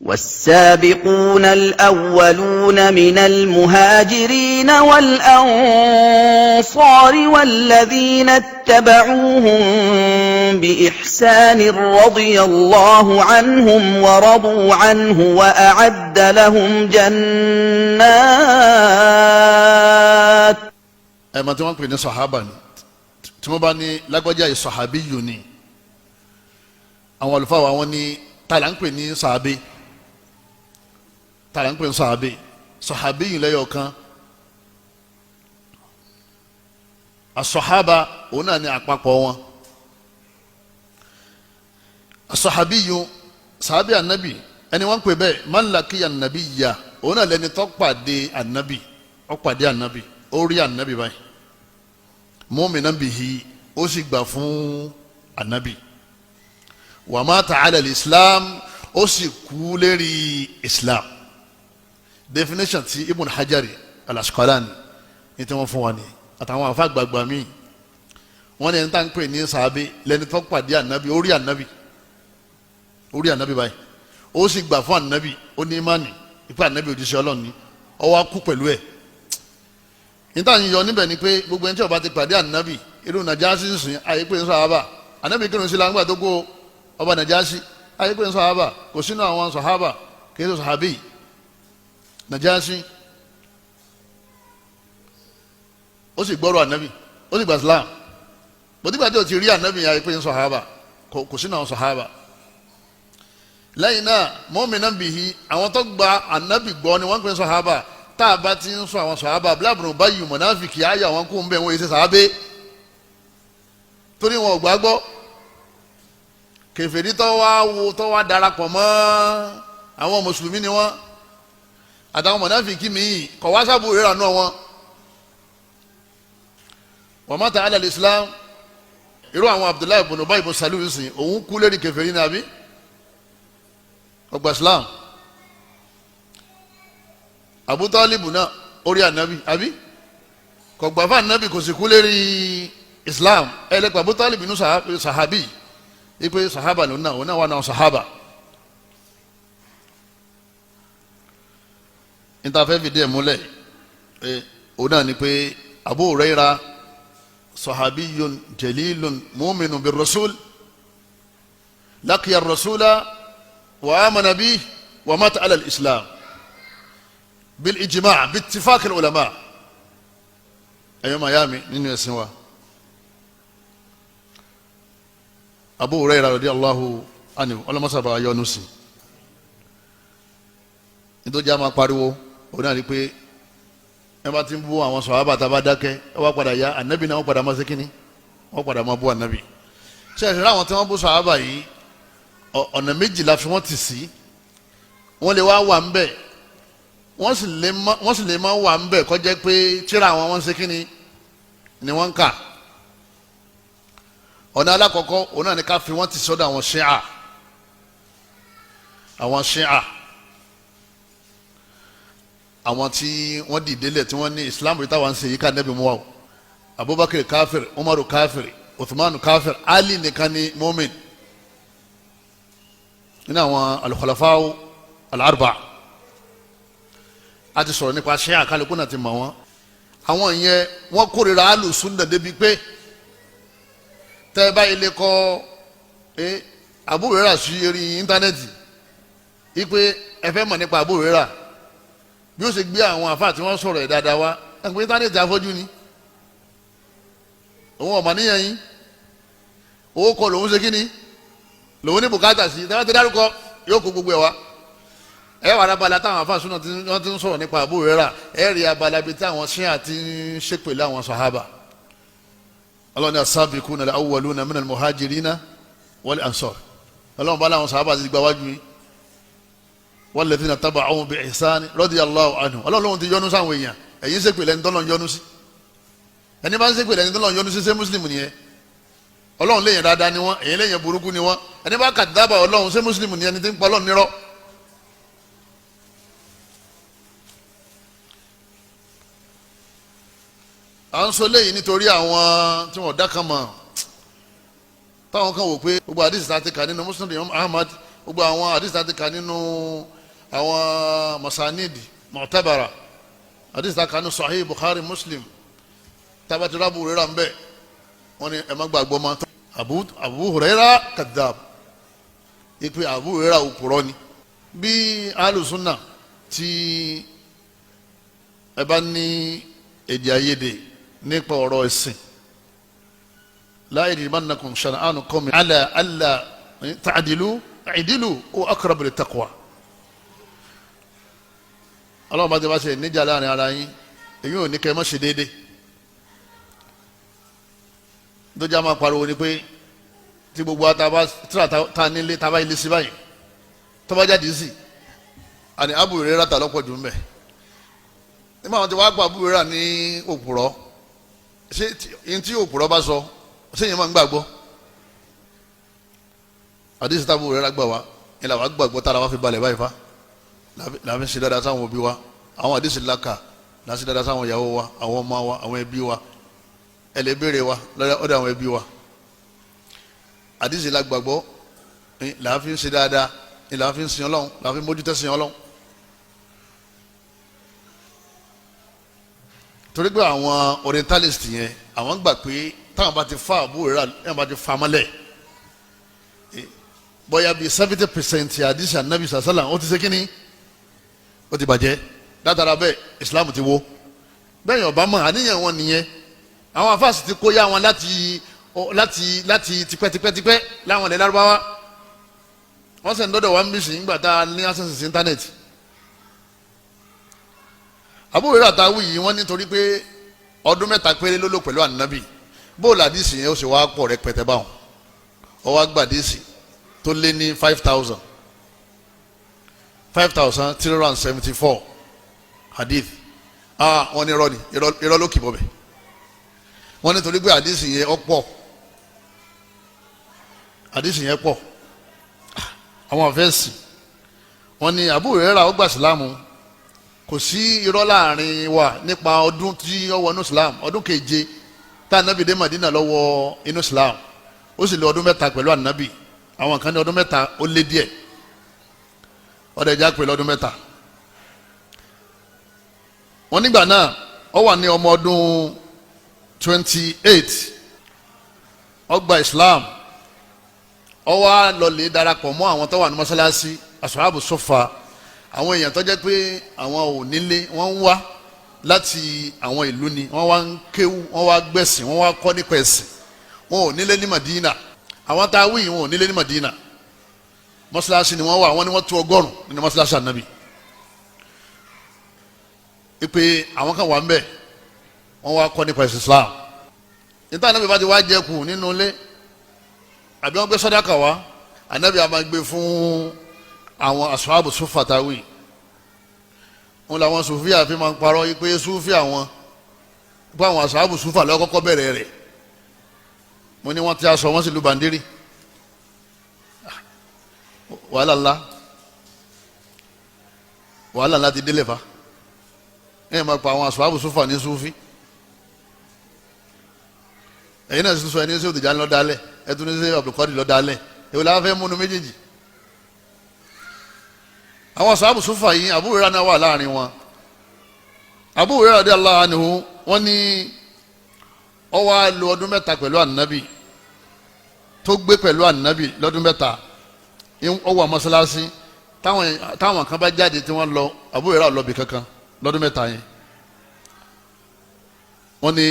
والسابقون الأولون من المهاجرين والأنصار والذين اتبعوهم بإحسان رضي الله عنهم ورضوا عنه وأعد لهم جنات. ما تقول كنا صحابة تمباني لقوجا صحابي يوني أول فاو أوني تلان كنا صحابي tààrà ń pè ń sọ̀hábí yìí lẹ́yọ̀ kan asọ̀hábà òun náà ní àpapọ̀ wọn asọ̀hábí yìí sàábì ànábì ẹni wọ́n ń pè bẹ́ẹ̀ man laqiya an-nabiyya òun náà lẹni tó pàdé ànábì ó pàdé ànábì ó rí ànábì báyìí mu'minan bihi ó sì gbà fún ànábì wa mata ala al-islam ó sì kú lérí islam. Definition ti Ibn Hajari al-Asqalani ní tí wọ́n fún wa ní àtàwọn afa gbàgbà míì wọ́n ní ẹni tá ń pè ní sàábé lẹ́ni tó pàdé ànábì ó rí ànábì báyìí ó sì gbà fún ànábì ó ní ìmánì ipá ànábì òjíṣẹ́ Ọlọ́run ni ó wá kú pẹ̀lú ẹ̀ níta ń yọ níbẹ̀ ni pé gbogbo ẹni tí ó bá ti pàdé ànábì irú Nàjàsí sìn ayé pé ń sàhábà ànábì kírun sí lágbà tó kó ọba Nàjàsí ayé pé ń sàhábà kò sínú àwọn sàhábà kì í ṣe sàhábì Nàjàsí ó sì gbọ́rọ̀ ànábì ó sì gba Islam bòtígbà tí ó ti rí ànábì yà pé ń sàhábà kò sínú àwọn sàhábà lẹ́yìn náà mu'minan bihi àwọn tó gba ànábì gbọ́ ni wọ́n pè ń sàhábà tá a bá ti ń sọ àwọn sàhábà bíláàbùrù báyìí mọ̀náfìkì ayé àwọn kó ń bẹ̀ wọ́n yìí ṣe sàhábé torí wọn ò gbàgbọ́ kèfèrí tó wá darapọ̀ mọ́ àwọn mùsùlùmí ni wọ́n àtàwọn mọ̀náfìkì míì kọ̀ wá sábò rírà náà wọn wa mata ala al-islam irú àwọn Abdullahi ibn Ubay ibn Salul sìn òun kú lérí kèfèrí ní àbí ọgbà Islam Abu Talib náà orí ànábì àbí kọgbà fún ànábì kò sì kú lérí Islam ẹlẹ́pàá Abu Talib inú sahabi ipe sahaba lòun náà wà náà sahaba ìtafẹ́ fìdí ẹ̀ múlẹ̀ òun náà ni pé Abu Huraira sahabiyun jalilun mu'minun bir rasul laqiya ar-rasula wa amana bihi wa mata ala al-islam bil ijma' bi ittifaq al-ulama ayo mayami nínú ẹ̀sìn wa Abu Huraira radiyallahu anhu ọlọmọsàbà yọnusi nítorí jẹ́ máa pariwo òun náà rí pé ẹ bá ti ń bú àwọn sọ̀hábà tá a bá dákẹ́ ẹ wá padà ya ànábì náà wọ́n padà máa ṣe kínní wọ́n padà máa bú ànábì ṣé ẹ̀sìn láwọn tí wọ́n bú sọ̀hábà yìí ọ̀nà méjìlá fi wọ́n ti sí wọ́n lè wá wà ń bẹ̀ wọ́n sì lè má wà ń bẹ̀ kó jẹ́ pé tíra àwọn wọ́n ṣe kínní ni wọ́n ń kà ọ̀nà alákọ̀ọ́kọ́ òun náà ni ká fi wọ́n ti sọ́dọ̀ àwọn ṣíà àwọn tí wọ́n dìde lẹ̀ tí wọ́n ní islam rí táwọn ṣe yìí ká nẹ́bí mu wá o abubakar káfíìrì umaru káfíìrì uthmanu káfíìrì ali nìkan ní mu'min nínú àwọn al-khulafa'u al-arba'a a ti sọ̀rọ̀ nípa ṣíà kálukú náà ti mọ̀ wọ́n àwọn yẹn wọ́n kórìíra alùsùnà débi pé tẹ́ ẹ báyìí lè kọ́ Abu Huraira sí eré íńtánẹ́ẹ̀tì wípé ẹ fẹ́ mọ̀ nípa Abu Huraira bí ó ṣe gbé àwọn àfáà tí wọ́n sọ̀rọ̀ ẹ̀ dáadáa wá ẹgbẹ́ íńtánẹ́ẹ̀tì afọ́jú ni òun ọ̀mà níyàn yín owó kọ lòun ṣe kí ni lòun ní bùkátà sí tẹ́wọ́n ti dárúkọ yóò kó gbogbo ẹ̀ wá ẹ wà lábala táwọn àfáà súnà tí wọ́n ti ń sọ̀rọ̀ nípa Abu Huraira ẹ rí abala bíi táwọn ṣíà ti ń ṣépèlé àwọn sàhábà Allah ni as-sabiquna al-awwaluna min al-muhajirina wal-ansar Allah bá láwọn sàhábà ti gba wájú yìí walladhina taba'uhum bi ihsan radiyallahu anhu Ọlọ́run ti yọ́nú sáwọn èèyàn ẹ̀yin ṣe pèlè ẹni tọ́lọ́run yọ́nú sí ẹni bá ń ṣe pèlè ẹni tọ́lọ́run yọ́nú sí ṣé mùsùlùmí nìyẹn Ọlọ́run léèyàn dáadáa ni wọ́n èyí léèyàn burúkú ni wọ́n ẹni bá kàdábà Ọlọ́run ṣé mùsùlùmí nìyẹn ni ti ń pa Ọlọ́run nírọ́. à ń sọ léyìí nítorí àwọn tí wọ́n dákan mọ̀ táwọn kan wò pé gbogbo àdìsí tá a ti kà nínú Muslim Ahmad gbogbo àwọn hadith tá ti kà nínú àwọn masanidi mu'tabara hadith tá kà nínú Sahih Bukhari Muslim tabatira Abu Hurairah ń bẹ wọ́n ní ẹ má gbàgbọ́ ma Abu Hurairah kadhab ipe Abu Hurairah òpùrọ́ ni bí alùsùnà tí ẹ bá ní èdè àìyedè nípa ọ̀rọ̀ ẹ̀sìn la yajrimannakum shana'anu qawmin ala alla ta'dilu i'dilu huwa aqrabu lit-taqwa ọlọ́run bá ti bá ṣe níjà láàrin ara yín èyí ò ní kẹ́ ẹ má ṣe déédéé dójà máa pariwo ni pé tí gbogbo àtàbà tíra ta nílé tàbá ilé sí báyìí tọ́ba jáde sí àní Abu Hurairah ta lọ́pọ̀ jù ń bẹ̀ nígbà wọn ti wá pa Abu Hurairah ní òpùrọ́ ṣé yín tí òpùrọ́ bá sọ ṣé yín máa ń gbàgbọ́ àdìsí tí Abu Hurairah gbà wá ni làwọn gbàgbọ́ tára wá fi balẹ̀ báyìí fa làwọn ṣe dáadáa sáwọn òbí wa àwọn àdìsí làkà làwọn ṣe dáadáa sáwọn ìyàwó wa àwọn ọmọ wa àwọn ẹbí wa ẹlẹ́bẹ̀rẹ̀ wa lọ́dọ̀ àwọn ẹbí wa àdìsí la gbàgbọ́ làwọn fi ń ṣe dáadáa ni làwọn fi ń sin Ọlọ́run làwọn fi ń mójútó sin Ọlọ́run torí pé àwọn orientalist yẹn àwọn gbà pé táwọn bá ti fa Abu Hurairah táwọn bá ti fa mọ́lẹ̀ bóyá bíi 70% àdìsí Ànábì sàlám ó ti ṣe kínní ó ti bàjẹ́ látara bẹ́ẹ̀ Islam ti wó bẹ́ẹ̀ yẹn ọba mọ̀ àníyàn wọn nìyẹn àwọn afáàsì ti kó yá wọn láti tipẹ́tipẹ́ láwọn ilẹ̀ Lárúbáwá wọ́n sì ń dọ́dọ̀ wá ń bí sí nígbà tá a ní access sí internet Abu Hurairah àtàwí yìí wọ́n nítorí pé ọdún 3 péré ló lò pẹ̀lú Ànábì bóòlù àdìsí yẹn ó sì wá pọ̀ rẹpẹtẹ báwọn ó wá gbà àdìsí tó lé ní 5,374 hadith wọ́n ní irọ́ ló kì bọ́ bẹ́ẹ̀ wọ́n ní torí pé àdìsí yẹn ó pọ̀ àdìsí yẹn pọ̀ àwọn àfẹ́sì wọ́n ní Abu Hurairah ó gbà sílámù kò sí irọ́ láàrin wa nípa ọdún tí ó wọ inú islam ọdún keje tá ànábì dé Madina lọ́wọ́ inú islam ó sì lò ọdún 3 pẹ̀lú ànábì àwọn kan ní ọdún 3 ó lé díẹ̀ ọdẹ ìjà pẹ̀lú ọdún 3 wọ́n nígbà náà ó wà ní ọmọ ọdún 28 ó gba islam ó wá lọ lè darapọ̀ mọ́ àwọn tó wà ní mọ́sálásí ashabu sufa àwọn èèyàn tó jẹ́ pé àwọn ò nílé wọ́n ń wá láti àwọn ìlú ni wọ́n wá ń kéwú wọ́n wá gbẹ̀sìn wọ́n wá kọ́ nípa ẹ̀sìn wọn ò nílé ní Madina àwọn tá a wí wọn ò nílé ní Madina mọ́sálásí ni wọ́n wà wọ́n ní wọ́n tó 100 nínú mọ́sálásí ànábì ipe àwọn kan wà ń bẹ̀ wọ́n wá kọ́ nípa ẹ̀sìn Islam níta ànábì bá ti wá jẹ kù nínú ilé àbí wọ́n gbé sàdákà wá ànábì á máa gbé fún àwọn ashabu sufa tawi wọn làwọn sufi àfi máa ń parọ́ yí pé sufi àwọn pé àwọn ashabu sufa lọ́wọ́ kọ́kọ́ bẹ̀rẹ̀ rẹ̀ mo ní wọ́n ti aṣọ wọ́n sì lu bàndírì wàhálà ńlá ti délé fa ẹ̀yìn máa pa àwọn ashabu sufa ní sufi ẹ̀yin náà sì sọ ẹni sí òtìjà ńlọ́dálẹ̀ ẹ̀tún ní sí Abdulkadir lọ́dálẹ̀ èwo la fẹ́ múnú méjèèjì àwọn sàhábù Sufa yìí Abu Hurairah náà wà láàrin wọn Abu Hurairah radiyallahu anhu wọ́n ní ó wá lò ọdún 3 pẹ̀lú ànábì tó gbé pẹ̀lú ànábì lọ́dún 3 ó wà mọ́sálásí táwọn kan bá jáde tí wọ́n lọ Abu Hurairah lọ bí kankan lọ́dún 3 yẹn wọ́n ní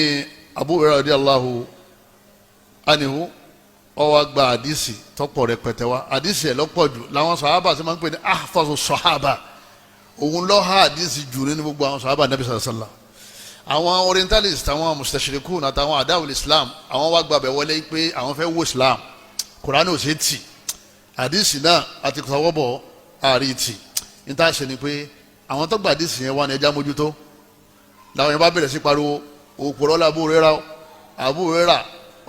Abu Hurairah radiyallahu anhu ó wá gba àdìsí tọ́pọ̀ rẹpẹtẹ wá àdìsí ẹ̀ lọ́pọ̀ jù làwọn sàhábà sì máa ń pè ní ahfazu sàhábà òun ló há àdìsí jù nínú gbogbo àwọn sàhábà nàbì sàlá àwọn orientalist àwọn mustashirikun àtàwọn adáwòl islam àwọn wá gbàbẹ̀ wọlé pé àwọn fẹ́ wo islam kùránì ò ṣe tì àdìsí náà àti sọwọ́bọ̀ àárí tì níta ṣe ni pé àwọn tó gba àdìsí yẹn wà ní ẹja mójútó làwọn yẹn bá bẹ̀rẹ̀ sí pariwo òpòrọ́ la Abu Hurairah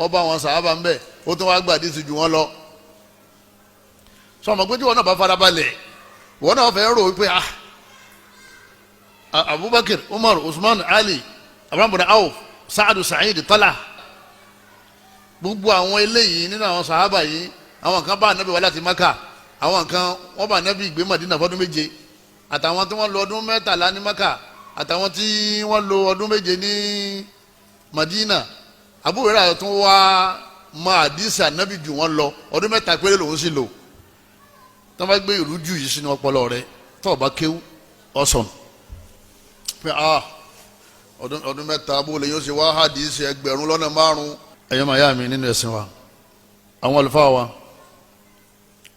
ọba àwọn sàhábà ń bẹ̀ ó tún wá gba àdìsí ju wọn lọ sọ ma pé tí wọn náà bá farabalẹ̀ wọn náà fẹ́ rò wípé Abubakar Umar Usman Ali Abraham bin Auf Saadu Sa'id Talha gbogbo àwọn eléyìí nínú àwọn sàhábà yìí àwọn kan bá ànábì wá láti Maka àwọn kan wọ́n bá ànábì gbé Madina fọ́dún méje àtàwọn tí wọ́n lò ọdún 13 ní Maka àtàwọn tí wọ́n lò ọdún méje ní Madina. Abu Hurairah tún wá mọ àdìsí ànábì jù wọ́n lọ ọdún 3 péré lòun sì lò. tí wọ́n bá gbé ìrújú yìí sínú ọpọlọ rẹ tó bá kéwú ọ̀sán pé ọdún 3 abúlé yóò ṣe wá àdìsí 5,000 ẹ̀yọ́ màá yá mi nínú ẹ̀sìn wa. àwọn àlùfáà wa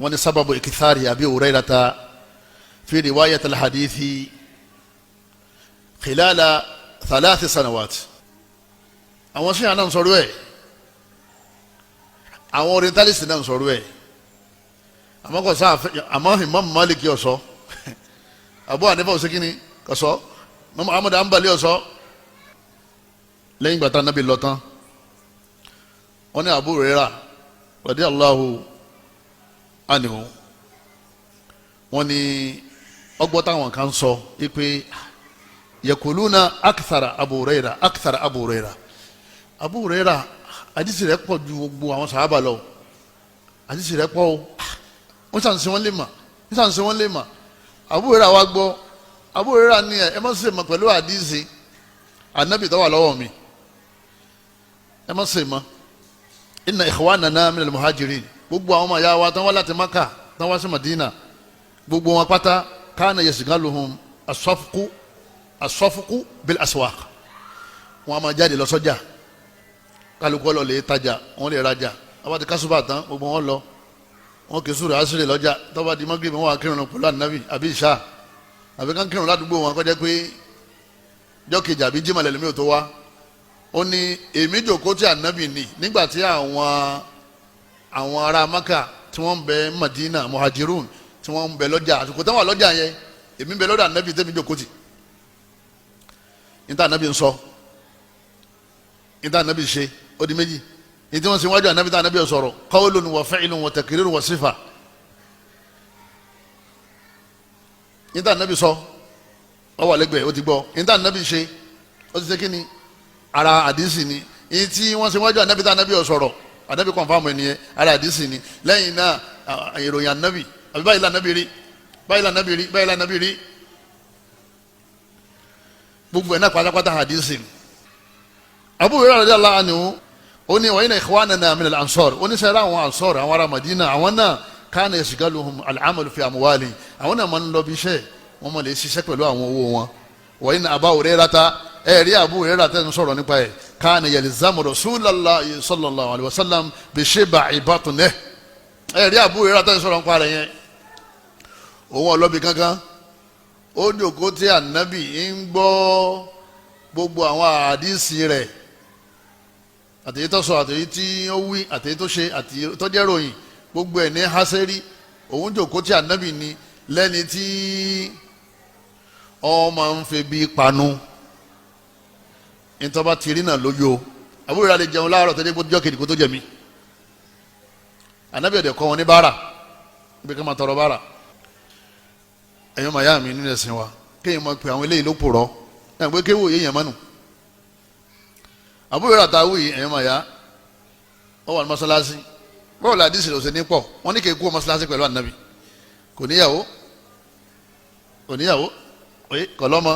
wọ́n ní sábàbù ikithari Abi Hurairata fi riwayat al-hadithi khilala 3 sanawat. àwọn sí àná ń sọ̀rọ̀ ẹ̀ àwọn orientalist náà ń sọ̀rọ̀ ẹ̀ àmọ́ Imam Malik ọ̀sọ́ Abu Hanifa òsèkínní ọ̀sọ́ Ahmad Hanbali ọ̀sọ́. lẹ́yìn gbàtà Nabi lọ tán wọ́n ní Abu Hurairah radiyallahu anhu wọ́n ní ọgbọ́n táwọn kan sọ ipe yakuluna akthara Abu Hurairah Abu Hurairah àdìsí rẹ̀ pọ̀ ju gbogbo àwọn sàhábà lọ àdìsí rẹ̀ pọ̀ o wọ́n sàǹsì wọ́n lè mà Abu Hurairah wa gbọ́ Abu Hurairah ní ẹ má ṣe mọ̀ pẹ̀lú àdìsí ànábì tó wà lọ́wọ́ mi ẹ má ṣe mọ̀ inna ikhwanana min al-muhajirin gbogbo àwọn ọmọ ìyá wa tán wá láti Maka tán wá sí Madina gbogbo wọn pátá kana yashghaluhum as-safqu bil aswaq wọn a máa jáde lọ sọ́jà kálukú lọ lè tajà wọn lè rajà àwọn ti kásùbà tán gbogbo wọn lọ wọn kì í sùúrù àṣírí lọ́jà tọ́ba di mọ́gìrì wọn wà kírun pẹ̀lú ànábì àbí ìṣá àbí kán kírun ládùúgbò wọn kọjá pé jọ́kejì àbí jimá lẹ́lẹ́mí ò tó wá ó ní èmi jòkó tí ànábì ní nígbà tí àwọn ará Maka tí wọ́n ń bẹ Madina muhajirun tí wọ́n ń bẹ lọ́jà àsìkò táwọn lọ́jà yẹn èmi ń bẹ lọ́dọ̀ ànábì tẹ́mi jòkó tì níta ànábì ń sọ níta ànábì ṣe ó di méjì ní tí wọ́n ṣe wájú ànábì tá ànábì ò sọ̀rọ̀ qawlun wa fi'lun wa takrirun wa sifa níta ànábì sọ ọ wà lẹ́gbẹ̀ẹ́ ó ti gbọ́ níta ànábì ṣe ó ti ṣe kí ni ara àdìsí ni ní tí wọ́n ṣe wájú ànábì tá ànábì ò sọ̀rọ̀ ànábì kọ̀ǹfàmù ẹnìyẹn ara àdìsí ni lẹ́yìn náà ìròyìn ànábì àbí báyìí lànábì rí gbogbo ẹ̀ náà pátápátá àdìsí ni. Abu Hurairah radiyallahu anhu ó ní wa inna ikhwanana min al-ansar ó ní sẹ́ra àwọn ansar àwọn ará Madina àwọn náà kana yashghaluhum al-amalu fi amwali àwọn náà máa ń lọ bí iṣẹ́ wọ́n máa lè ṣiṣẹ́ pẹ̀lú àwọn owó wọn. wa inna Aba Hurairata ẹ̀rí Abu Hurairah tẹ́ ń sọ̀rọ̀ nípa ẹ̀ kana yalzamu Rasulullahi sallallahu alaihi wasallam bi shib'i batnihi ẹ̀rí Abu Hurairah tẹ́ ń sọ̀rọ̀ nípa rẹ̀ yẹn òun ọlọ́bi kankan ó jókòó tí ànábì ń gbọ́ gbogbo àwọn àdìsí rẹ̀ àtẹ̀yí tó sọ àtẹ̀yí tí ó wí àtẹ̀yí tó ṣe àtẹ̀yí tó jẹ́ ròyìn gbogbo ẹ̀ ní hásẹ́rí òun jókòó tí ànábì ní lẹ́ni tí ọmọ ń fi bí panu ìtọ́ba tìrí náà lójú o àbúrò rẹ̀ lè jẹun láàárọ̀ tẹ́lẹ̀ gbọ́dọ̀ kejì kó tó jẹ mí ànábì ọ̀dẹ̀ kọ́ wọn ní báárà ibi ká máa tọrọ báárà ẹ̀yọ́ màyá mi nínú ẹ̀sìn wa kéèyàn máa pe àwọn eléyìí ló pòrọ́ ẹ̀ pé kéwò yéèyàn mánu àbúrò rẹ̀ àtàwù yìí ẹ̀yọ́ màyá ọ wà ní mọ́sálásí bọ́ọ̀lù àdìsí ló ṣe ní pọ̀ wọ́n ní kéèkó mọ́sálásí pẹ̀lú ànábì kò níyàwó kò lọ́mọ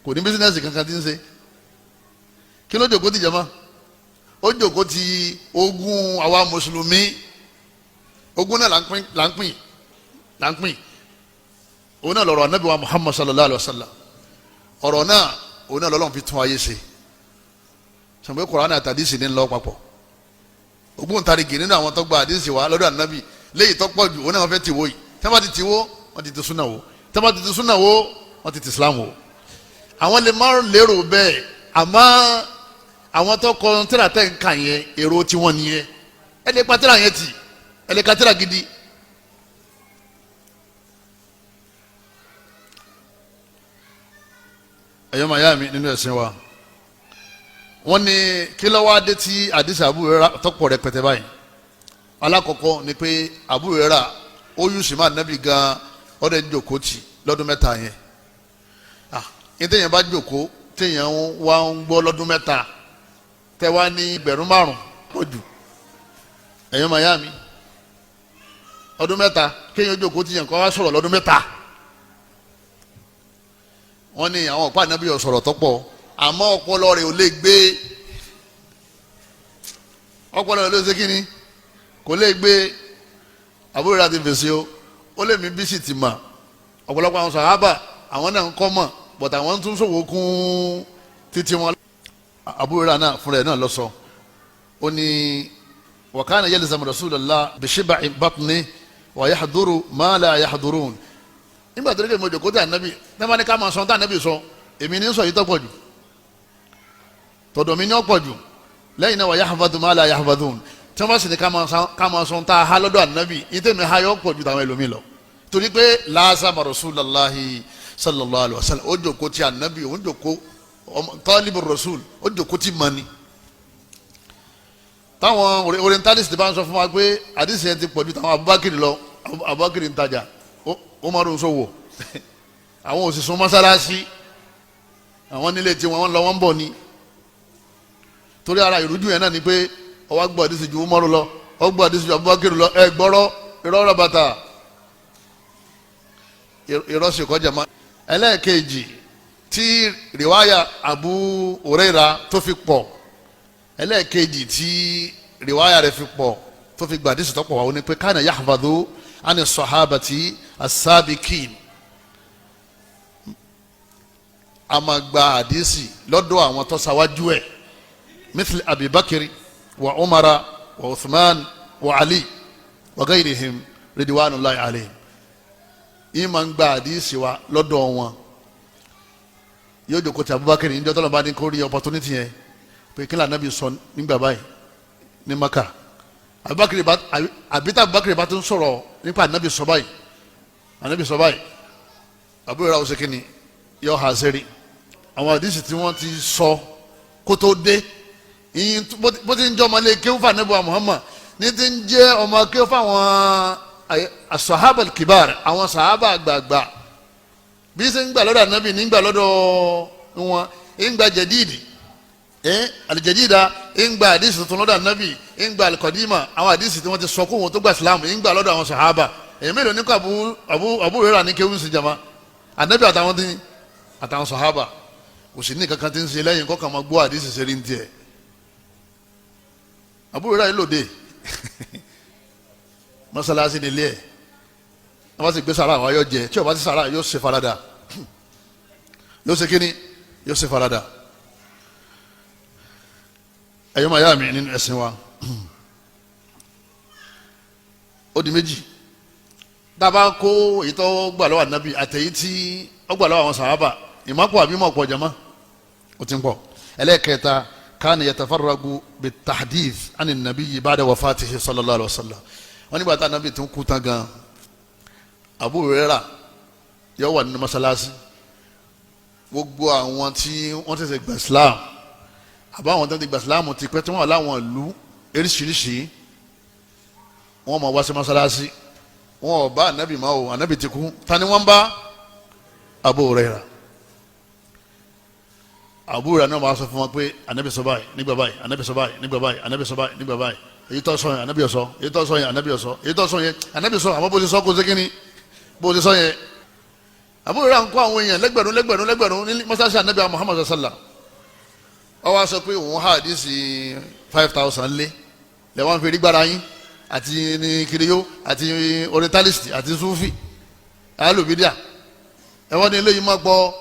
kò ní bísínẹ́sì kankan tí ń ṣe kí ló jòkó ti jama ó jòkó ti ogún àwa mùsùlùmí ogún náà là ń pín òun náà lọ́rọ̀ ànábì wa Muhammad sallallahu alayhi wa sallam ọ̀rọ̀ náà òun náà lọ́lọ́run fi tún ayé ṣe sàmúlò Kùránì àti àdìsí ní lọ papọ̀ ògbóǹtarìgì nínú àwọn tó gba àdìsí wa lọ́dọ̀ ànábì léyìí tó pọ̀ jù òun náà wọ́n fẹ́ tìwó yìí tẹ́ bá ti tìwó wọ́n ti ti súnà wò tẹ́ bá ti ti súnà wò wọ́n ti ti Islam wò àwọn lè má lérò bẹ́ẹ̀ àmọ́ àwọn tó kọ tíra tẹ́ ń kà yẹn èrò tiwọn nìyẹn ẹ lè pa tíra yẹn tì ẹ lè ka tíra gidi. ẹ̀yọ́ màyá mi nínú ẹ̀sìn wa wọ́n ní kí ló wá dé tí àdìsí Abu Hurairah tọ́pọ̀ rẹpẹtẹ báyìí alákọ̀ọ́kọ́ ni pé Abu Hurairah ó yún sí máa nábì gan ọ̀dẹ̀ jòkó tì lọ́dún mẹ́ta yẹn ní téèyàn bá jòkó téèyàn wá ń gbọ́ lọ́dún mẹ́ta tẹ́ wá ní 5,000 pọ̀ jù ẹ̀yọ́ màyá mi ọdún mẹ́ta kéèyàn jókòó tìyàn kọ́ wá sọ̀rọ̀ lọ́dún mẹ́ta wọ́n ní àwọn ọ̀pá ànábì ọ̀sọ̀rọ̀ tọ́pọ̀ àmọ́ ọpọlọ rẹ̀ ò lè gbé ọpọlọ rẹ̀ ló ṣe kí ni kò lè gbé àbúrò rẹ̀ àti fèsì ó lè mí bí sì ti mà ọ̀pọ̀lọpọ̀ àwọn sàhábà àwọn náà ń kọ́ mọ̀ bọ̀tà àwọn tún ṣòwò kún títí wọn. àbúrò rẹ̀ náà fúnra ẹ̀ náà lọ sọ ó ní wa kana yalzamu Rasulullah bi shib'i batni wa yahduru ma la yahdurun nígbà tó dé mo jókòó tí ànábì tẹ́lẹ̀ ní ká máa sọ tí ànábì sọ èmi ní sọ yìí tó pọ̀ jù tọ̀dọ̀ mi ní ọ̀pọ̀ jù lẹ́yìn náà wà yahfadhu ma la yahfadhun tí wọ́n bá sì ní ká máa sọ tá a há lọ́dọ̀ ànábì yìí tẹ́mi há yọ pọ̀ jù táwọn ẹlòmíì lọ torí pé làásàmà rasulullahi sallallahu alayhi wa sallam ó jókòó tí ànábì ó jókòó talibu rasul ó jókòó tí mani táwọn orientalist bá ń sọ fún wa pé àdìsí yẹn ti pọ̀ jù táwọn Abubakar lọ Abubakar ń tajà Umaru ń sọ̀wọ́ àwọn òṣìṣẹ́ mọ́sálásí àwọn nílé tí wọ́n lọ wọ́n bọ̀ ni torí ara ìrújú yẹn náà ni pé ọwọ́ gbọ́ àdìsí ju Umaru lọ ọwọ́ gbọ́ àdìsí ju Abubakar lọ ẹ gbọ́rọ́ ìrọ́rọ́ bàtà ìrọ́sì kọjá ma. ẹlẹ́ẹ̀kejì tí rìwáyà Abu Huraira tó fi pọ̀ ẹlẹ́ẹ̀kejì tí rìwáyà rẹ̀ fi pọ̀ tó fi gbà àdìsí tó pọ̀ wá ó ní pé kana yahfadhu ani sahabati asabikin a máa gba àdìsí lọ́dọ̀ àwọn tó ṣáwájú ẹ̀ mithli abibakiri wa umara wa uthman wa ali wa gayrihim ridwanullahi alayhim yìí máa ń gba àdìsí wa lọ́dọ̀ wọn yóò jókòó tí abubakar ní ìjọ tó lọ bá ní kó rí opportunity yẹn pé kí lànà bí sọ nígbà báyìí ní maka àbítà abubakar bá tún sọ̀rọ̀ nípa ànábì sọ báyìí ànábì sọ báyìí àbúrò rà ọ̀sẹ̀ kìíní yọ ha sẹ́rí àwọn àdìsí tí wọ́n ti sọ kó tó dé ìyìn bó ti ń jẹ́ ọmọlé kéwù fún ànábì Muhammad ní ti ń jẹ́ ọmọ kéwù fún àwọn asahaba kibar àwọn sahaba àgbààgbà bí ṣe ń gbà lọ́dọ̀ ànábì ní gbà lọ́dọ̀ wọn ń gbà jẹ̀díìdì alijadida ń gba àdìsí tuntun lọ́dọ̀ ànábì ń gba alikọ̀dímà àwọn àdìsí tí wọ́n ti sọ kó wọn tó gba ìsìlámù ń gbà lọ́dọ̀ àwọn sahaba èyí mélòó ní kó Abu Hurairah ní kéwù sí jama ànábì àtàwọn sahaba kò sí ní kankan tí ń ṣe lẹ́yìn kọ́kàn máa gbọ́ àdìsí ṣe rí ní tiẹ̀ Abu Hurairah yìí lòdì mọ́sálásí nílé ẹ̀ wọ́n bá sì gbé sàrà àwọn ayọ́ jẹ tí o bá ti sàrà yóò ṣe farada yóò ṣe kíni yóò ṣe farada ẹ̀yọ́ máa yá mi nínú ẹ̀sìn wa ó di méjì dábàá kó ìtọ́ gbà lọ́wọ́ ànábì àtẹ̀yí tí ó gbà lọ́wọ́ àwọn sàhábà ìmọ̀pọ̀ àbí mọ̀pọ̀ jama ó ti ń pọ̀ ẹlẹ́ẹ̀kẹta kana yatafarragu bitahdith ani nabiyyi ba'da wafatihi sallallahu alaihi wasallam wọ́n nígbà tá ànábì tó ń kú tán gan Abu Hurairah yóò wà nínú masalasi gbogbo àwọn tí wọ́n tẹ̀sẹ̀ gba Islam àbáwọn tó ti gba Islam ti pẹ́ tí wọ́n wà láwọn ìlú eríṣiríṣi wọ́n máa wá sí masalasi wọ́n ò bá ànábì máa wò ànábì ti kú ta ni wọ́n bá Abu Hurairah Abu Hurairah náà máa sọ fún wọn pé ànábì sọ báyìí nígbà báyìí ànábì sọ báyìí nígbà báyìí ànábì sọ báyìí nígbà báyìí èyí tó sọ yẹn ànábì ọsọ èyí tó sọ yẹn ànábì ọsọ èyí tó sọ yẹn ànábì sọ àmọ́ bó ti sọ kó ṣe kíni bó ti sọ yẹn Abu Hurairah ń kó àwọn èèyàn lẹ́gbẹ̀rún ní mọ́sáàsì ànábì Muhammad sallallahu ọ wá sọ pé òun ha àdísì 5,000 lé lẹ́wọ́n fi rí gbára yín àti ní kiriyó àti orientalist àti sufi alùbídíà ẹ̀wọ́n ní eléyìí máa gbọ́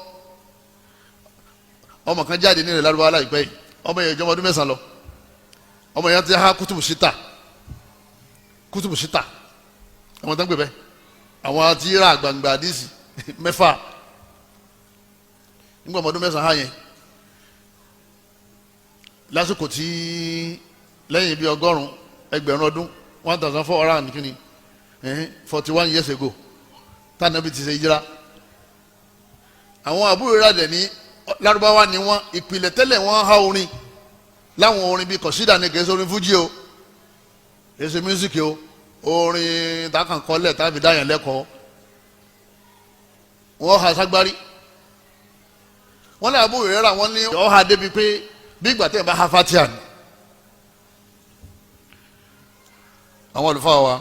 ọmọ kan jáde ní ilẹ̀ lárúbáwá láìpẹ́ yìí ọmọ yẹn ìjọba ọdún 9 lọ ọmọ yẹn ti ha kútùbù síta ọmọ tó ń gbé bẹ́ẹ̀ àwọn àti ra àgbàǹgbà àdísì 6 nígbà ọmọ ọdún 9 ha yẹn lásìkò tí lẹ́yìn bíi ẹgbẹ̀rún ọdún 1,400 kìíní 41 years ago tánàbí ti ṣe ìjìrá àwọn Abu Hurairah dẹ̀ ní lárúbáwá ni wọ́n ìpìlẹ̀ tẹ́lẹ̀ wọ́n há orin láwọn orin bíi kọ̀sídà ní kèéṣe orin fújì o kèéṣe mísíkì o orin takànkọ́lẹ̀ tàbí dáyàn lẹ́kọ̀ọ́ wọ́n há ságbárí wọ́n ní Abu Hurairah wọ́n ní ọ̀há débi pé bí ìgbà tẹ́ ẹ̀ bá ha fatia ni àwọn olùfọ́ wa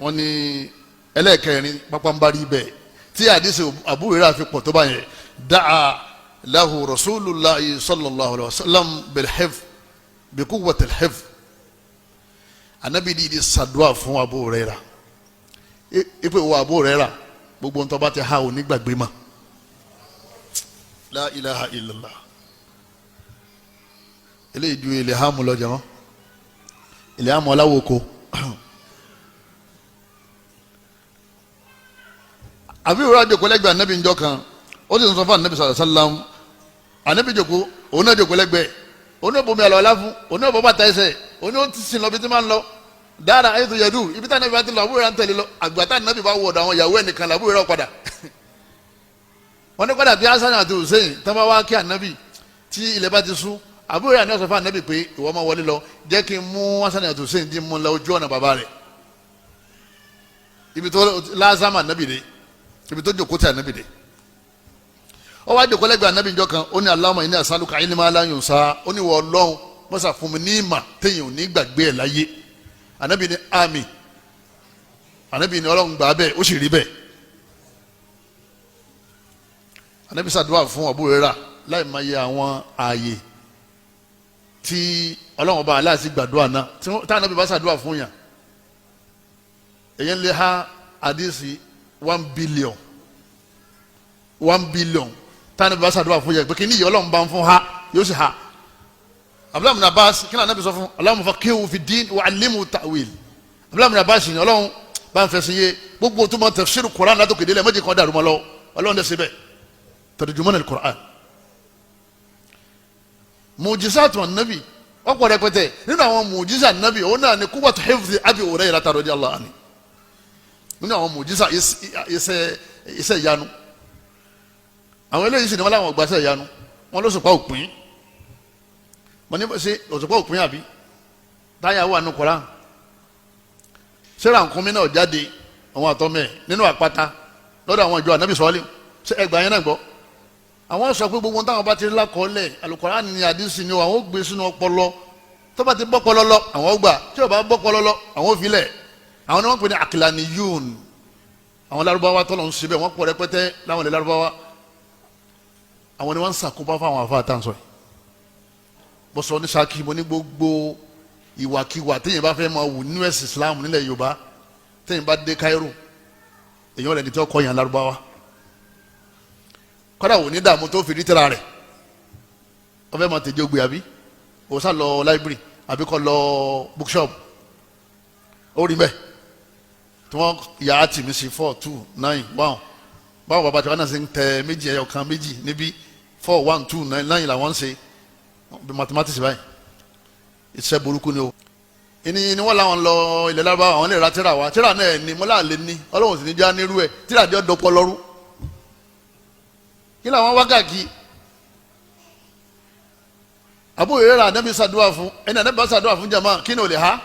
wọ́n ní ẹlẹ́ẹ̀kẹrin pápánbárí bẹ́ẹ̀ tí àdìsí Abu Hurairah fi pọ̀ tó bá yẹn da'a lahu rasulullah sallallahu alayhi wa sallam bilhifz bikuwwatil hifz anabi di ṣàdúà fún Abu Hurairah ipe wo Abu Hurairah gbogbo ntọ́ bá ti ha ò ní gbàgbé ma la ilaha illallah eléyìí ju ilẹ̀ hàmù lọ́jà wọn ilẹ̀ hàmù ọláwòkó àbí ìwúrọ̀ àjòkó lẹ́gbẹ̀ẹ́ anabi njọ́ kan ó sì ń sọ fún anabi sallallahu alaihi wasallam anabi jòkó òun náà jòkó lẹ́gbẹ̀ẹ́ òun náà bomi àlọ́ ọ̀la fún òun náà bọ́ bàtà ẹsẹ̀ òun náà ti sìn lọ bí tí máa ń lọ dára ayétu yadu ibi tí anabi bá ti lọ àbúrò rẹ̀ ń tẹ̀lé lọ àgbàtà anabi bá wọ̀ ọ̀dọ̀ àwọn ìyàwó ẹnìkan làbúrò rẹ̀ padà wọ́n ní padà bí Hasan àti Hussein tán bá wá kí anabi tí ilẹ̀ bá ti sú àbúrò rẹ̀ àná sọ fún anabi pé ìwọ máa wọlé lọ jẹ́ kí n mú Hasan àti Hussein dín mú lọ ojú ọ̀nà bàbá rẹ̀ ibi tó lázàmà anabi dé ibi tó jòkó tẹ anabi dé ó wá jòkó lẹ́gbẹ̀ẹ́ anabi njọ́ kan ó ní Allahumma inni as'aluka ilman la yunsa ó ní wọ Ọlọ́run mọ́sà fún mi ní ìmà téèyàn ò ní gbàgbé ẹ̀ láyé anabi ní àmín anabi ní Ọlọ́run gbà bẹ́ẹ̀ ó sì rí bẹ́ẹ̀ anabi ṣàdúrà fún Abu Hurairah láì máa yẹ àwọn ààyè tí Ọlọ́run bá aláàsì gbàdúrà náà tí anabi bá ṣàdúrà fún yàn èyàn lè ha àdìsí 1 billion tani bá ṣàdúrà fún yẹ pé kí ni ìyá Ọlọ́run bá ń fún ha yóò sì ha Abdullahi bin Abbas kí ni Ànábì sọ fún Allahumma faqqihhu fi ddin wa 'allimhu ta'wil Abdullahi bin Abbas ni Ọlọ́run bá ń fẹsẹ̀ yé gbogbo tó mọ tafsir Qur'an látòkè délẹ̀ méjì kan dàrú mọ́ lọ Ọlọ́run dẹ̀ síbẹ̀ tarjuman al-Qur'an mujizatu an-nabi ọ̀pọ̀ rẹpẹtẹ nínú àwọn mujiza an-nabi òun náà ni quwwatu hifzi Abi Hurairah radiyallahu anhu nínú àwọn mujiza iṣẹ́ ìyanu àwọn eléyìí sì ni wọ́n láwọn gbàṣẹ́ ìyanu wọ́n ló sọ̀pá òpin wọ́n ní ṣe òsọ̀pá òpin àbí táyà wà ní Kùránì sẹ́ra nkúnmí náà jáde àwọn àtọ́mẹ́ nínú àpáta lọ́dọ̀ àwọn ìjọ ànábì sọ́ọ́lì ṣe ẹgbàá yẹn náà gbọ́ àwọn sọ pé gbogbo táwọn bá ti rí lákọọ́lẹ̀ Al-Kùránì ní àdìsí ni àwọn ó gbé sínú ọpọlọ tó bá ti bọ́ pọlọ lọ àwọn ó gbà tí ò bá bọ́ pọlọ lọ àwọn ó filẹ̀ àwọn ni wọ́n pè ní akilaniyun àwọn Lárúbáwá tọ́lọ̀ ń ṣe bẹ́ẹ̀ wọ́n pọ̀ rẹpẹtẹ láwọn ilẹ̀ Lárúbáwá àwọn ni wọ́n ń sàkóbá fáwọn àfa àtàǹsọ yìí bó sọ ní Ṣakí mo ní gbogbo ìwàkiwà téèyàn bá fẹ́ máa wù nínú ẹ̀sìn Islam nílẹ̀ Yorùbá téèyàn bá dé Cairo èèyàn rẹ̀ ní tí wọ́n kọ́ yàn Lárúbáwá kọ́dà wò ní dààmú tó fi rí tẹ́ra rẹ̀ wọ́n fẹ́ máa tẹ̀jọ́ gbé àbí ó sá lọ library àbí kọ́ lọ bookshop ó rí bẹ́ẹ̀ tí wọ́n yà á tì mí sí 4 2 9 1 báwo bàbá tí wọ́n náà ṣe ń tẹ méjì ẹyọ kan méjì níbí 4 1 2 9 9 làwọn ń ṣe bí mathematics báyìí iṣẹ́ burúkú ni o ìní ni wọ́n làwọn lọ ilẹ̀ Lárúbáwá àwọn lè ra tíra wa tíra náà ní mo láàlẹ́ ní Ọlọ́run sì ní já nírú ẹ̀ tíra jẹ́ dọ́pọ̀ lọ́rú kí làwọn wákàkí Abu Hurairah Ànábì ṣàdúrà fún ẹni Ànábì bá ṣàdúrà fún jama kí ni ò lè ha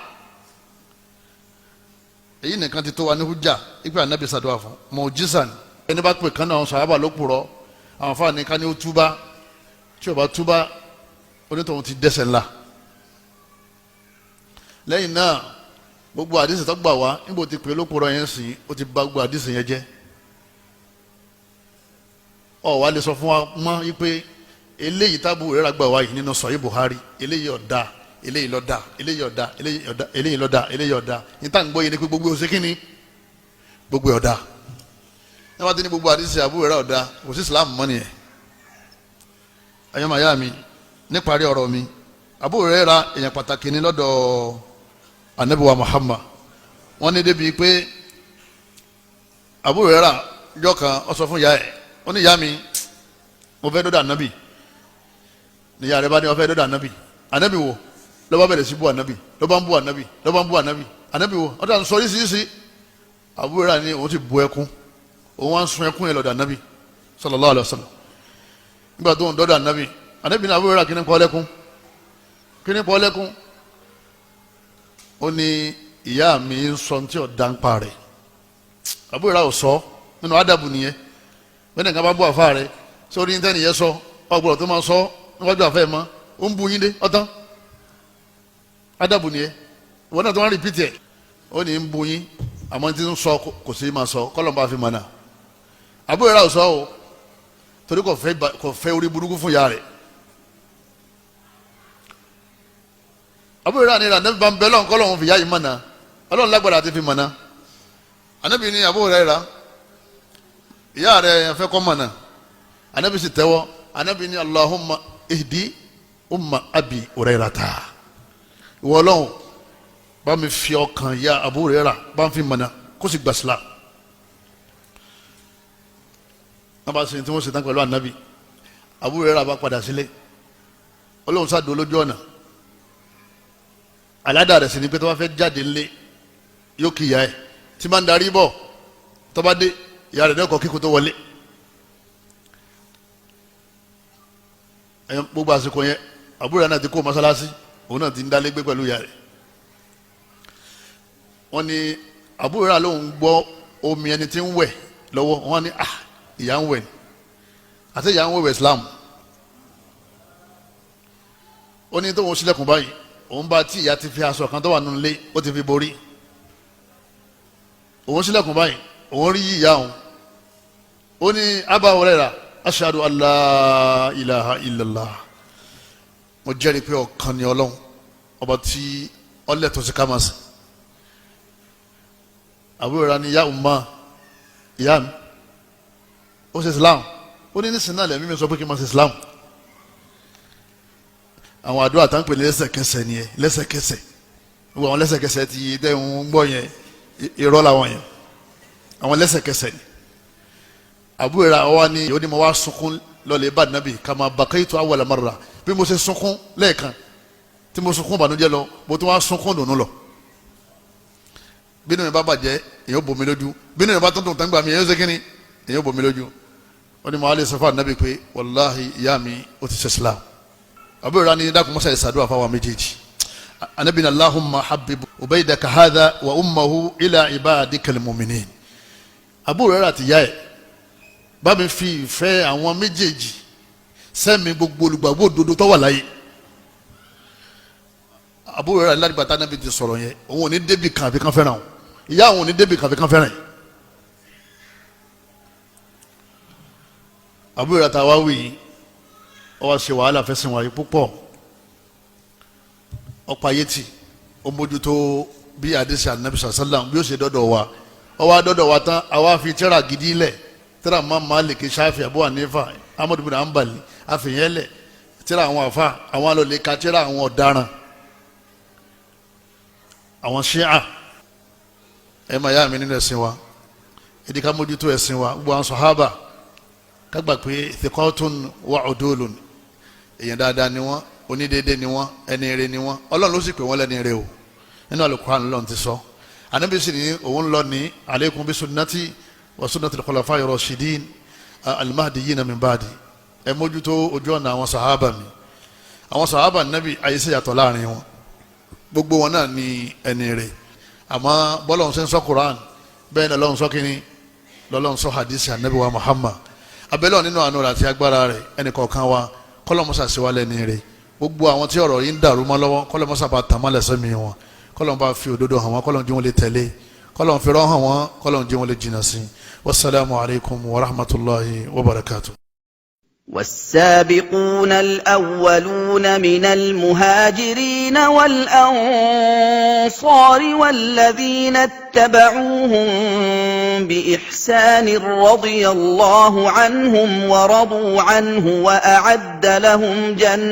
èyí nìkan ti tó wa ní hujja ipe Ànábì ṣàdúrà fún mọ̀jísà ni ẹni bá pè kán náà sàhábà ló purọ́ àwọn fáàní ká ní ó túbá tí ò bá túbá onítọ̀hún ti dẹ́ṣẹ̀ ńlá lẹ́yìn náà gbogbo àdìsí tó gbà wá níbo ti pè ló purọ́ yẹn sìn ó ti bà gbogbo àdìsí yẹn jẹ́ ọ wá lè sọ fún wa mọ́ wípé eléyìí tábù Hurairah gbà wá yìí nínú Sahih Bukhari eléyìí ọ̀dà eléyìí lọ́dà eléyìí ọ̀dà eléyìí lọ́dà eléyìí ọ̀dà níta ń gbọ́ yẹn ni pé gbogbo ọ̀sẹ̀ kínní gbogbo ọ̀dà ẹ wá dé ní gbogbo àdìsí Abu Hurairah ọ̀dà kò sí Islam mọ́ nìyẹn ayọ́mọ̀ ayá mi níparí ọ̀rọ̀ mi Abu Hurairah èèyàn pàtàkì ní lọ́dọ̀ Ànábì wa Muhammad wọ́n ní débi pé Abu Hurairah jọ́ kan ó sọ fún ìyá ẹ̀ ó ní ìyá mi mo fẹ́ dọ́dọ̀ Ànábì níyà rẹ̀ bá ní ó fẹ́ dọ́dọ̀ Ànábì Ànábì wo ló bá bẹ̀rẹ̀ sí bú Ànábì ló bá ń bú Ànábì ló bá ń bú Ànábì Ànábì wo ó dà ń sọ yíṣiṣi Abu Hurairah ní òun ti bu ẹkún òun wá ń sun ẹkún yẹn lọ́dọ̀ Ànábì sallallahu alaihi wasallam nígbà tó ń dọ́dọ̀ Ànábì Ànábì ní Abu Hurairah kí ni pọ́ lẹ́kún kí ni pọ́ lẹ́kún ó ní ìyá mi ń sọ tí ò dáńpa rẹ̀ Abu Hurairah ò sọ nínú ádàbù nìyẹn bẹ́ẹ̀ nìkan bá bú àfa rẹ̀ sórí ní tẹ́nìyẹn sọ ọgbọ̀rọ̀ tó máa sọ níwájú àfẹ́ mọ́ ó ń bu yín dé ọ̀tán ádàbù nìyẹn ìwọ náà tó wọ́n rìpítì ẹ̀ ó ní ń bu yín àmọ́ tí ń sọ kò sí máa sọ kọ́lọ̀ bá fi mọ̀ náà Abu Hurairah ò sọ o torí kò fẹ́ orí burúkú fún ìyá rẹ̀. Abu Hurairah ní Ànábì bá ń bẹ lọ́n kọ́lọ̀ fi ìyá yìí mọ̀ náà Ọlọ́run lágbára àti fi mọ̀ náà. Ànábì ní Abu Hurairah ìyá rẹ̀ fẹ́ kọ́ mọ̀ náà Ànábì sì tẹ́wọ́. Ànábì ní Allahumma ihdi umma Abi Hurairata ìwọ Ọlọ́run bá mi fi ọkàn ya Abu Hurairah bá ń fi mọ̀ náà kó sì gbà sílá. wọ́n bá ṣe tí wọ́n ṣe tán pẹ̀lú Ànábì Abu Hurairah bá padà sílé Ọlọ́run sáà lójú ọ̀nà aládàá rẹ̀ sì ni pé tó bá fẹ́ jáde ńlé yóò kí ìyá ẹ̀ tí máa ń darí bọ̀ tó bá dé ìyá rẹ̀ lẹ́kọ̀ọ́ kíkó tó wọlé. gbogbo àsìkò yẹn Abu Hurairah náà ti kó mọ́sálásí òun náà ti ń dálé gbé pẹ̀lú ìyá rẹ̀. wọ́n ní Abu Hurairah lòun gbọ́ omi ẹni tí ń wẹ̀ lọ́wọ́ wọ́n ní ìyá ń wẹ̀ àti ìyá ń wẹ̀ Islam. ó ní tóun sílẹ̀kùn báyìí òun bá tí ìyá ti fi aṣọ kan tó wà nínú ilé ó ti fi borí òun sílẹ̀kùn báyìí òun rí ìyá òun ó ní Abu Hurairah ashhadu an la ilaha illallah mo jẹ́rìí pé ọ̀kan ni Ọlọ́run ọba tí ọlẹ́tọ̀ sí kámásì. Abu Hurairah ni ya umma ìyá mi ó ṣe Islam ó ní nísìnyí náà lẹ́mí mi sọ pé kí n máa ṣe Islam. àwọn àdúrà tá ń pè ní lẹ́sẹ̀kẹsẹ̀ nìyẹn lẹ́sẹ̀kẹsẹ̀ gbogbo àwọn lẹ́sẹ̀kẹsẹ̀ ti dẹ́hùn gbọ́ yẹn irọ́ làwọn yẹn àwọn lẹ́sẹ̀kẹsẹ̀ ni. Abu Hurairah wa ni yóò ní mo wá sunkún lọ́lẹ̀ bá nàbì kama bakaitu awwala marra bí mo ṣe sunkún lẹ́ẹ̀kan tí mo sunkún bànújẹ́ lọ mo tún wá sunkún dùnú lọ. bínú mi bá bàjẹ́ èyàn bomi lójú bínú mi bá tuntun tán gbà mí èyàn ṣe kínní èyàn bomi lójú. wọ́n ní mo wá lè sọ fún ànábì pé wàláhi ìyá mi ó ti ṣe Islam. Abu Hurairah ni dákun mọ́sá ìsàdúrà fáwọn méjèèjì. ànábì ní Allahumma habib ubaydaka hadha wa ummahu ila ibadikal mu'minin. Abu Hurairah ti yá ẹ̀ bá mi fi ìfẹ́ àwọn méjèèjì sẹ́mi gbogbo olùgbàgbọ́ òdodo tó wà láyé. Abu Hurairah ládìgbàtà náà bí ti sọ̀rọ̀ yẹn òun ò ní débi kan àfi kan fẹ́ràn o ìyá òun ò ní débi kan àfi kan fẹ́ràn yìí. Abu Hurairah ta wá wí yìí ó wá ṣe wàhálà fẹsẹ̀ wáyé púpọ̀ ọ̀pọ̀ ayé tì ó mójútó bí àdìsí Ànábì sallam bí ó ṣe dọ́dọ̀ wa ó wá dọ́dọ̀ wa tán àwa fi tírà gidi lẹ̀ tírà Imam Malik Shafi Abu Hanifa Ahmad bin Hanbali àfihàn lẹ̀ tírà àwọn àfa àwọn alọ́lẹ̀ ka tírà àwọn ọ̀daràn àwọn Shia ẹ̀ máa yá mi nínú ẹ̀sìn wa ìdí ká mójútó ẹ̀sìn wa gbogbo àwọn sàhábà kágbà pé thiqatun wa udulun èèyàn dáadáa ni wọ́n onídéédé ni wọ́n ẹni ire ni wọ́n Ọlọ́run ló sì pè wọ́n lẹ́ni ire o nínú Al-Qur'an lọ́n ti sọ Ànábì sì ní òun lọ ní alaykum bi sunnati wa sunnati al-khulafa'i rashidin al-mahdiyyin min ba'di ẹ mójútó ojú ọ̀nà àwọn sàhábà mi àwọn sàhábà Nábì àyíṣẹ́ yàtọ̀ láàrin wọn gbogbo wọn náà ní ẹni ire àmọ́ bọ́lọ́run ṣe ń sọ Qur'an bẹ́ẹ̀ ni Ọlọ́run sọ kíní lọ́lọ́run sọ hadisi Ànábì wa Muhammad abẹ́lẹ́ nínú àánú rẹ̀ àti agbára rẹ̀ ẹnì kọ̀ọ̀kan wa kọ́lọ́mọ́sà sí wa lẹ́ni rẹ̀ gbogbo àwọn tí ọ̀rọ̀ yìí ń dàrú mọ́ lọ́wọ́ kọ́lọ́mọ́sà bá tàmá lẹ́sẹ̀ mi wọn kọ́lọ́mọ́ bá fi òdodo hàn wọ́n kọ́lọ́mọ́ jí wọn lè tẹ̀lé kọ́lọ́mọ́ fi rọ́ hàn wọ́n kọ́lọ́mọ́ jí wọn lè jìnnà sí. wasalaamu alaykum wa rahmatulahi wa barakatuh. والسابقون الأولون من المهاجرين والأنصار والذين اتبعوهم بإحسان رضي الله عنهم ورضوا عنه وأعد لهم جنات